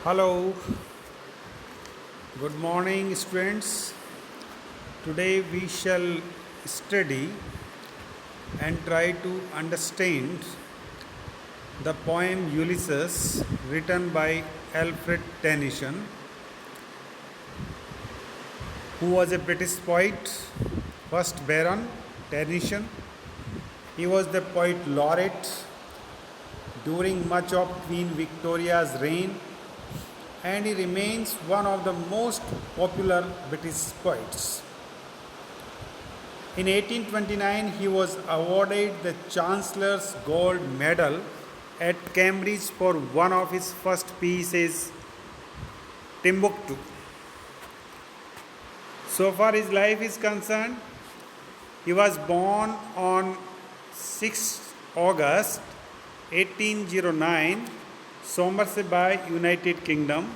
Hello, good morning, students. Today we shall study and try to understand the poem Ulysses written by Alfred Tennyson, who was a British poet, first Baron Tennyson. He was the poet laureate during much of Queen Victoria's reign, and he remains one of the most popular British poets. In 1829, he was awarded the Chancellor's Gold Medal at Cambridge for one of his first pieces, Timbuktu. So far his life is concerned, he was born on 6th August 1809, Somerset, United Kingdom,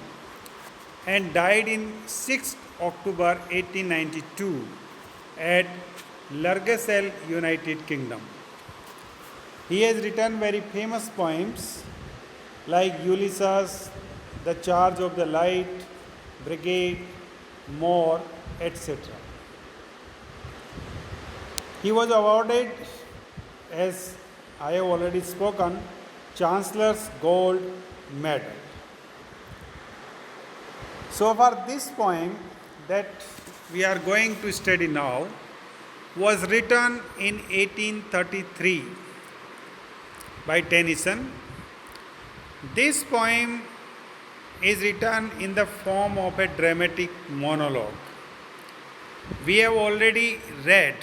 and died in 6th October 1892 at Largacel, United Kingdom. He has written very famous poems like Ulysses, The Charge of the Light Brigade, More, etc. He was awarded, as I have already spoken, Chancellor's Gold Medal. So far, this poem that we are going to study now was written in 1833 by Tennyson. This poem is written in the form of a dramatic monologue. We have already read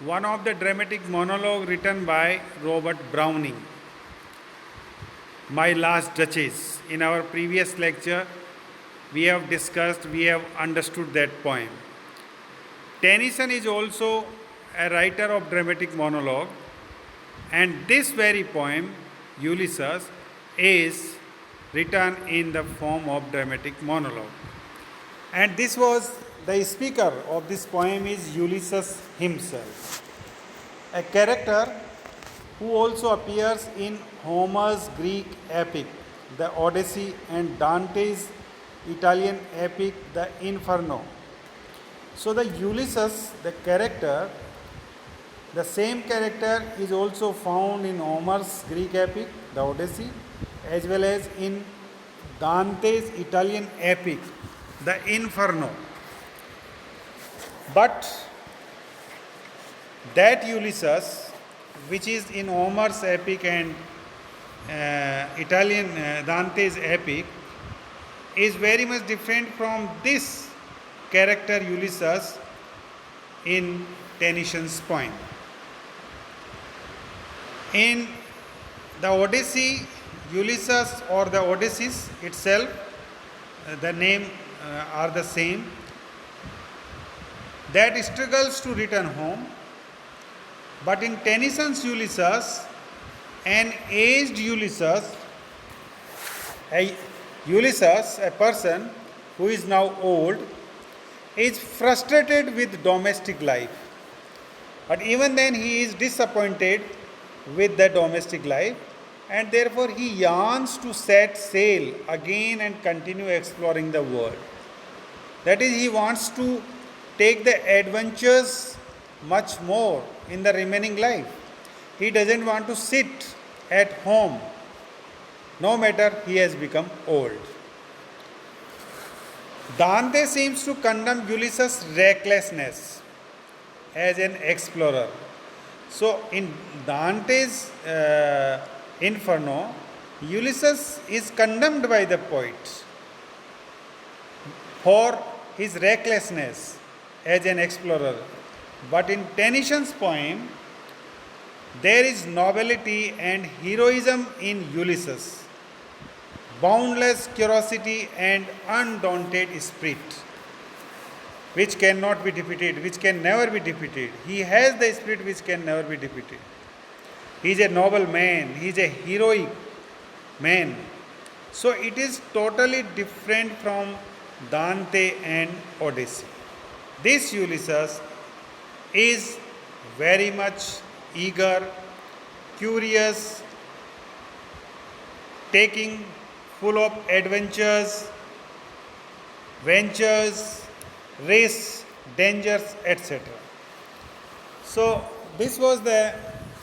one of the dramatic monologue written by Robert Browning, My Last Duchess. In our previous lecture, we have discussed, we have understood that poem. Tennyson is also a writer of dramatic monologue, and this very poem, Ulysses, is written in the form of dramatic monologue. And this was the speaker of this poem is Ulysses himself, a character who also appears in Homer's Greek epic, the Odyssey, and Dante's Italian epic, the Inferno. So the Ulysses, the character, the same character is also found in Homer's Greek epic, the Odyssey, as well as in Dante's Italian epic, the Inferno. But that Ulysses, which is in Homer's epic and Italian Dante's epic, is very much different from this character Ulysses in Tennyson's poem. In the Odyssey, Ulysses or the Odysseus itself, the name are the same, that struggles to return home. But in Tennyson's Ulysses, an aged Ulysses, a person who is now old, is frustrated with domestic life. But even then he is disappointed with the domestic life, and therefore he yearns to set sail again and continue exploring the world. That is, he wants to take the adventures much more in the remaining life. He doesn't want to sit at home, no matter he has become old. Dante seems to condemn Ulysses' recklessness as an explorer. So in Dante's Inferno, Ulysses is condemned by the poet for his recklessness as an explorer. But in Tennyson's poem, there is nobility and heroism in Ulysses, boundless curiosity and undaunted spirit, which cannot be defeated, which can never be defeated. He has the spirit which can never be defeated. He is a noble man, he is a heroic man. So it is totally different from Dante and Odyssey. This Ulysses is very much eager, curious, taking full of adventures, ventures, risks, dangers, etc. So, this was the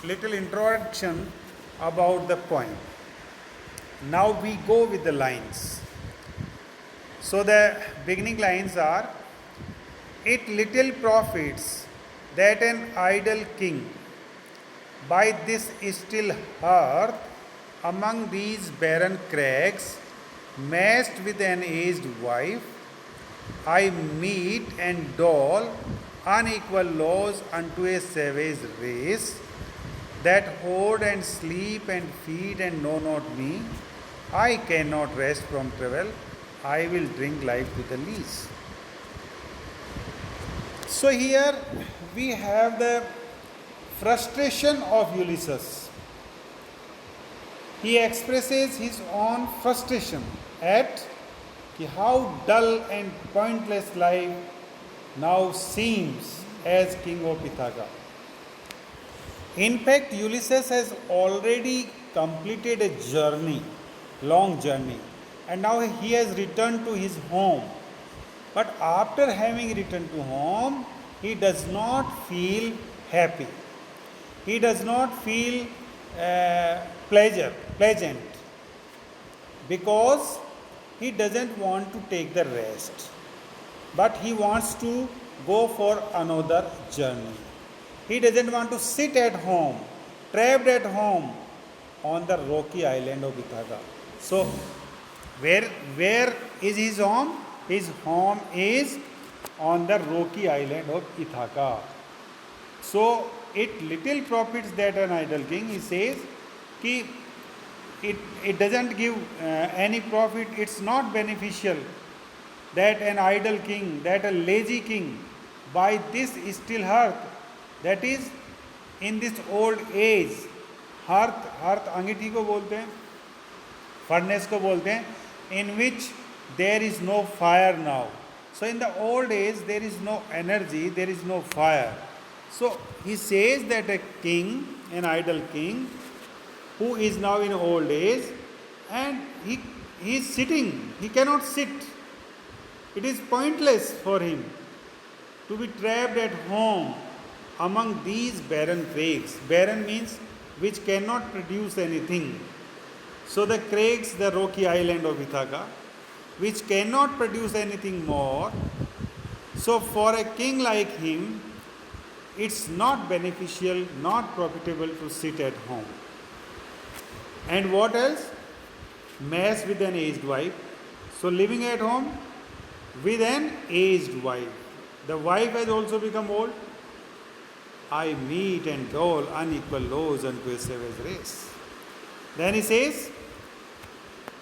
little introduction about the poem. Now we go with the lines. So, the beginning lines are: It little profits that an idle king by this still hearth among these barren crags, massed with an aged wife, I meet and dole unequal laws unto a savage race that hoard and sleep and feed and know not me. I cannot rest from travel. I will drink life to the lees. So here we have the frustration of Ulysses. He expresses his own frustration at how dull and pointless life now seems as king of Ithaca. In fact, Ulysses has already completed a journey, long journey, and now he has returned to his home. But after having returned to home, he does not feel happy. He does not feel pleasant, because he doesn't want to take the rest, but he wants to go for another journey. He doesn't want to sit at home, trapped at home on the rocky island of Ithaca. So, where is his home? His home is on the rocky island of Ithaca. So, it little profits that an idle king, he says, ki it doesn't give any profit, it's not beneficial that an idle king, that a lazy king, by this still hearth, that is in this old age, hearth अंगीठी को बोलते हैं, furnace को बोलते हैं, in which there is no fire now. So in the old age there is no energy, there is no fire. So he says that a king, an idle king, who is now in old age, and he is sitting, he cannot sit. It is pointless for him to be trapped at home among these barren crags. Barren means which cannot produce anything. So the crags, the rocky island of Ithaca, which cannot produce anything more. So for a king like him, it's not beneficial, not profitable to sit at home. And what else? Mess with an aged wife. So living at home with an aged wife. The wife has also become old. I meet and dole unequal laws unto a savage race. Then he says,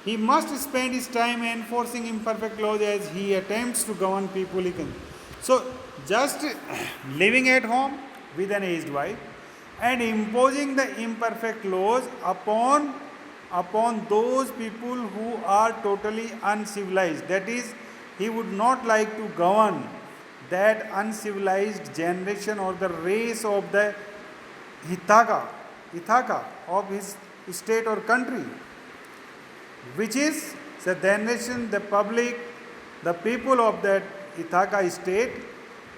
he must spend his time enforcing imperfect laws as he attempts to govern people he can. So just living at home with an aged wife and imposing the imperfect laws upon those people who are totally uncivilized. That is, he would not like to govern that uncivilized generation or the race of the Ithaca of his state or country, which is the generation, the public, the people of that Ithaca state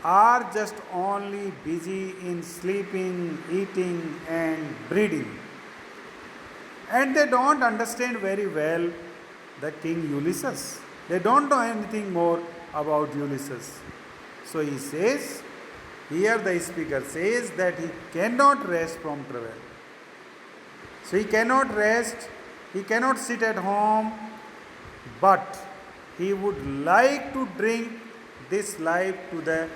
are just only busy in sleeping, eating and breeding. And they don't understand very well the king Ulysses. They don't know anything more about Ulysses. So he says, here the speaker says that he cannot rest from travel. So he cannot rest, he cannot sit at home, but he would like to drink this life to the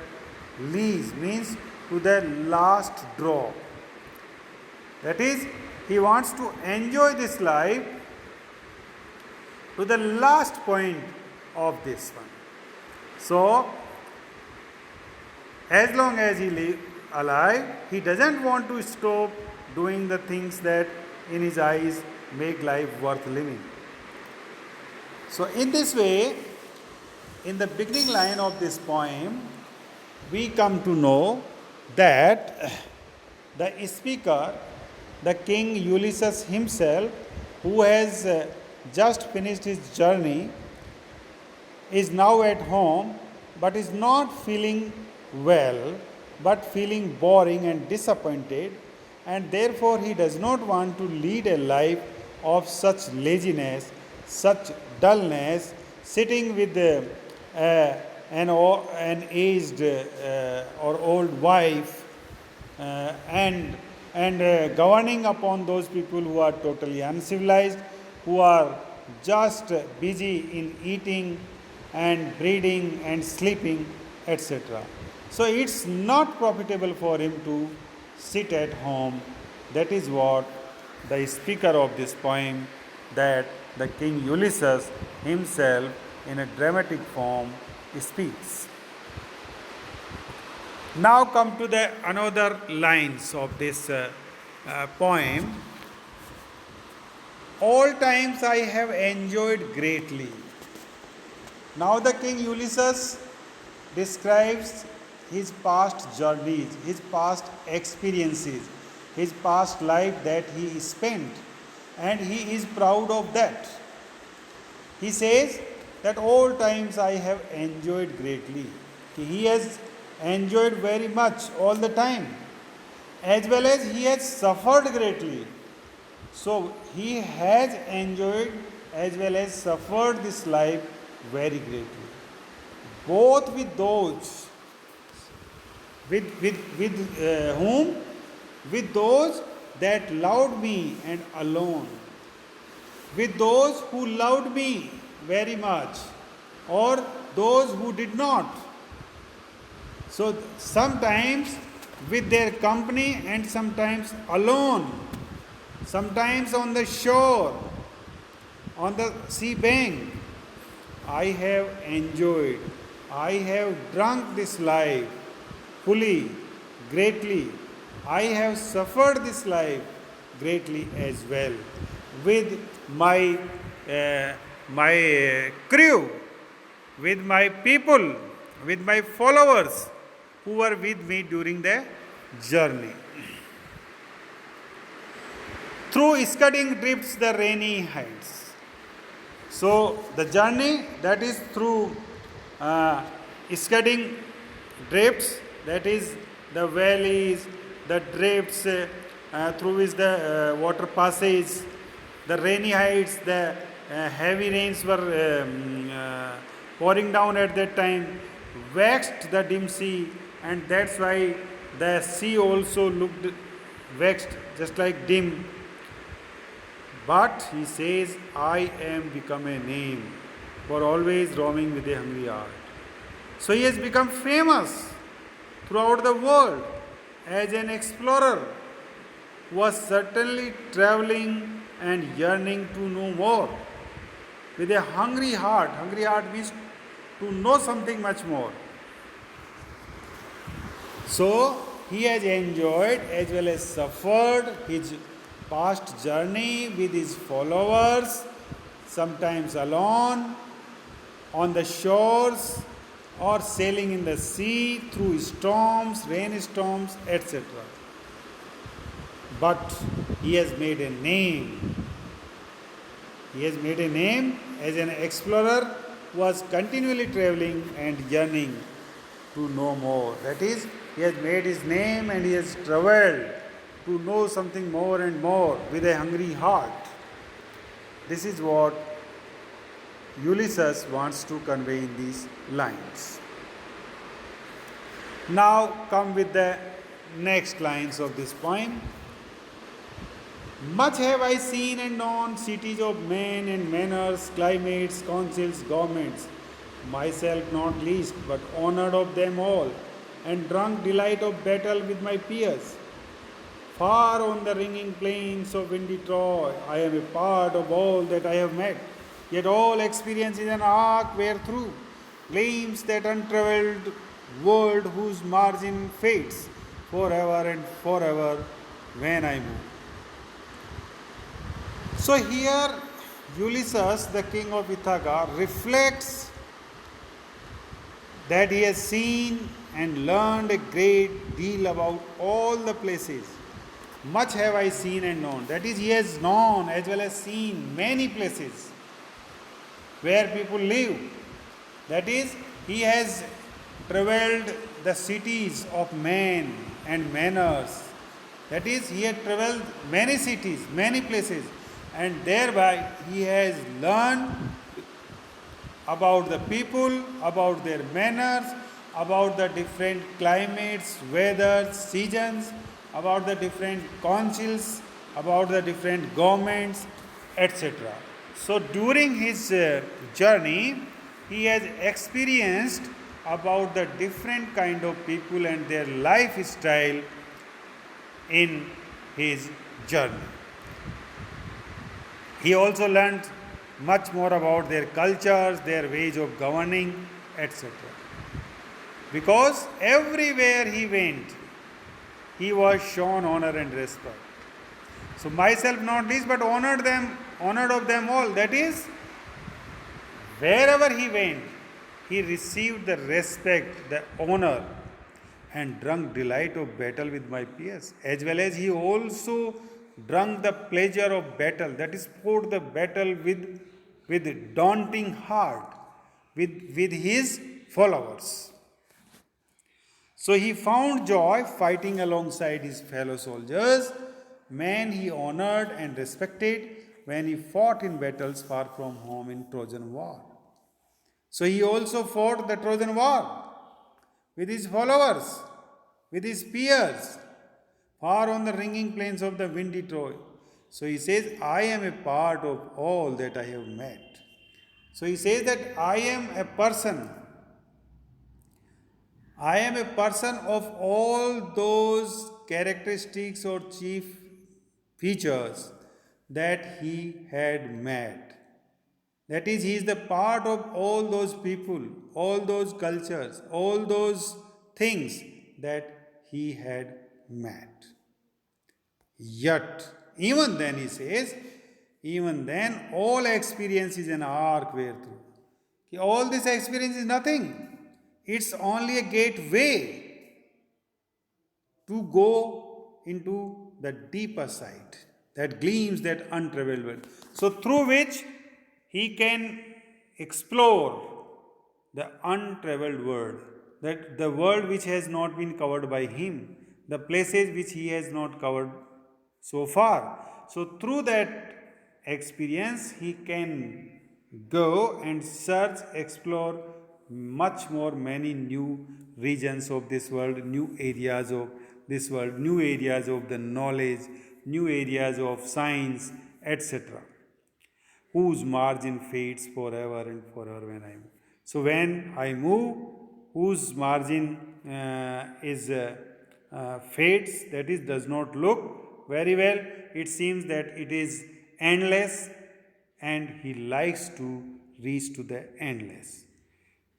lees, means to the last drop. That is, he wants to enjoy this life to the last point of this one. So, as long as he lives alive, he doesn't want to stop doing the things that in his eyes make life worth living. So in this way, in the beginning line of this poem, we come to know that the speaker, the king Ulysses himself, who has just finished his journey, is now at home, but is not feeling well, but feeling boring and disappointed, and therefore he does not want to lead a life of such laziness, such dullness, sitting with an aged or old wife and governing upon those people who are totally uncivilized, who are just busy in eating and breeding and sleeping, etc. So it's not profitable for him to sit at home. That is what the speaker of this poem, that the King Ulysses himself in a dramatic form speaks. Now come to the another lines of this poem. All times I have enjoyed greatly. Now the King Ulysses describes his past journeys, his past experiences, his past life that he spent, and he is proud of that. He says that all times I have enjoyed greatly. He has enjoyed very much all the time, as well as he has suffered greatly. So he has enjoyed as well as suffered this life very greatly. Both with those, with whom? With those that loved me and alone. With those who loved me very much, or those who did not. So sometimes with their company and sometimes alone, sometimes on the shore, on the sea bank. I have enjoyed, I have drunk this life fully, greatly. I have suffered this life greatly as well with my crew, with my people, with my followers who were with me during the journey. Through scudding drifts the rainy heights. So the journey, that is through scudding drifts, that is the valleys, the drifts through which the water passes, the rainy heights, the heavy rains were pouring down at that time, waxed the dim sea, and that's why the sea also looked waxed, just like dim. But he says, I am become a name for always roaming with a hungry heart. So he has become famous throughout the world as an explorer who was certainly traveling and yearning to know more with a hungry heart. Hungry heart means to know something much more. So he has enjoyed as well as suffered his past journey with his followers, sometimes alone, on the shores, or sailing in the sea through storms, rainstorms, etc. But he has made a name. He has made a name as an explorer who was continually traveling and yearning to know more. That is, he has made his name and he has traveled to know something more and more with a hungry heart. This is what Ulysses wants to convey in these lines. Now come with the next lines of this poem. Much have I seen and known, cities of men and manners, climates, councils, governments, myself not least, but honored of them all, and drunk delight of battle with my peers. Far on the ringing plains of windy Troy, I am a part of all that I have met. Yet all experience is an arc wherethrough gleams that untravelled world whose margin fades forever and forever when I move. So here Ulysses, the king of Ithaca, reflects that he has seen and learned a great deal about all the places. Much have I seen and known. That is, he has known as well as seen many places. where people live. That is, he has traveled the cities of men and manners. That is, he had traveled many cities, many places, and thereby he has learned about the people, about their manners, about the different climates, weathers, seasons, about the different councils, about the different governments, etc. So during his journey, he has experienced about the different kind of people and their lifestyle in his journey. He also learned much more about their cultures, their ways of governing, etc. Because everywhere he went, he was shown honor and respect. So myself not least, but honored of them all. That is, wherever he went, he received the respect, the honor, and drunk delight of battle with my peers, as well as he also drunk the pleasure of battle, that is, fought the battle with daunting heart, with his followers. So he found joy fighting alongside his fellow soldiers, men he honored and respected when he fought in battles far from home in Trojan War. So he also fought the Trojan War with his followers, with his peers, far on the ringing plains of the windy Troy. So he says, I am a part of all that I have met. So he says that I am a person of all those characteristics or chief features that he had met. That is, he is the part of all those people, all those cultures, all those things that he had met. Yet, even then, he says, even then, all experience is an arc wherethrough. All this experience is nothing. It's only a gateway to go into the deeper side, that gleams, that untraveled world. So, through which he can explore the untraveled world, that the world which has not been covered by him, the places which he has not covered so far. So, through that experience, he can go and search, explore much more, many new regions of this world, new areas of this world, new areas of the knowledge, new areas of science, etc., whose margin fades forever and forever when I move. So when I move, whose margin fades, that is, does not look very well. It seems that it is endless, and he likes to reach to the endless.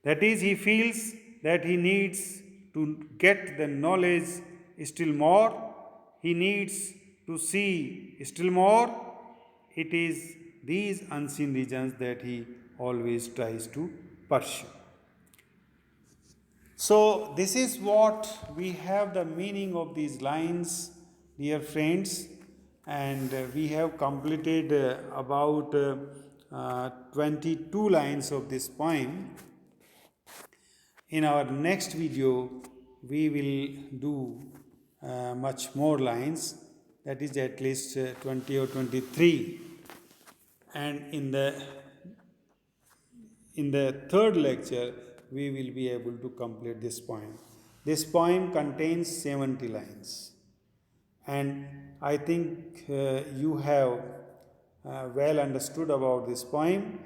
That is, he feels that he needs to get the knowledge still more, he needs to see still more. It is these unseen regions that he always tries to pursue. So, this is what we have the meaning of these lines, dear friends, and we have completed about 22 lines of this poem. In our next video, we will do much more lines, that is at least 20 or 23. And in the third lecture, we will be able to complete this poem. This poem contains 70 lines. And I think you have well understood about this poem,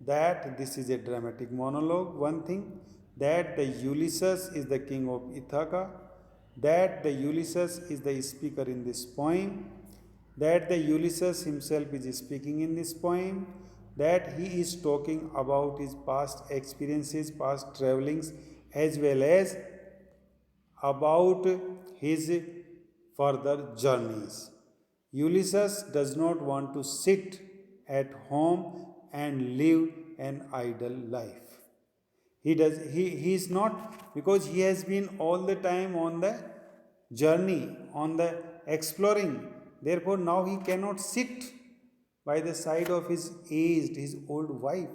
that this is a dramatic monologue, one thing, that the Ulysses is the king of Ithaca, that the Ulysses is the speaker in this poem, that the Ulysses himself is speaking in this poem, that he is talking about his past experiences, past travelings, as well as about his further journeys. Ulysses does not want to sit at home and live an idle life. He is not, because he has been all the time on the journey, on the exploring. Therefore, now he cannot sit by the side of his aged, his old wife.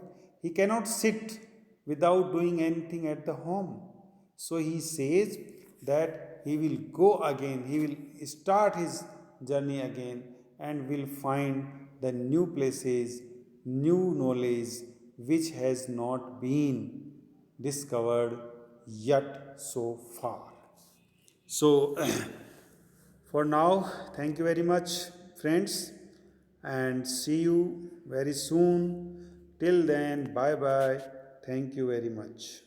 he cannot sit without doing anything at the home. So he says that he will go again, he will start his journey again and will find the new places, new knowledge which has not been discovered yet so far. So, for now, thank you very much, friends, and see you very soon. Till then, bye bye. Thank you very much.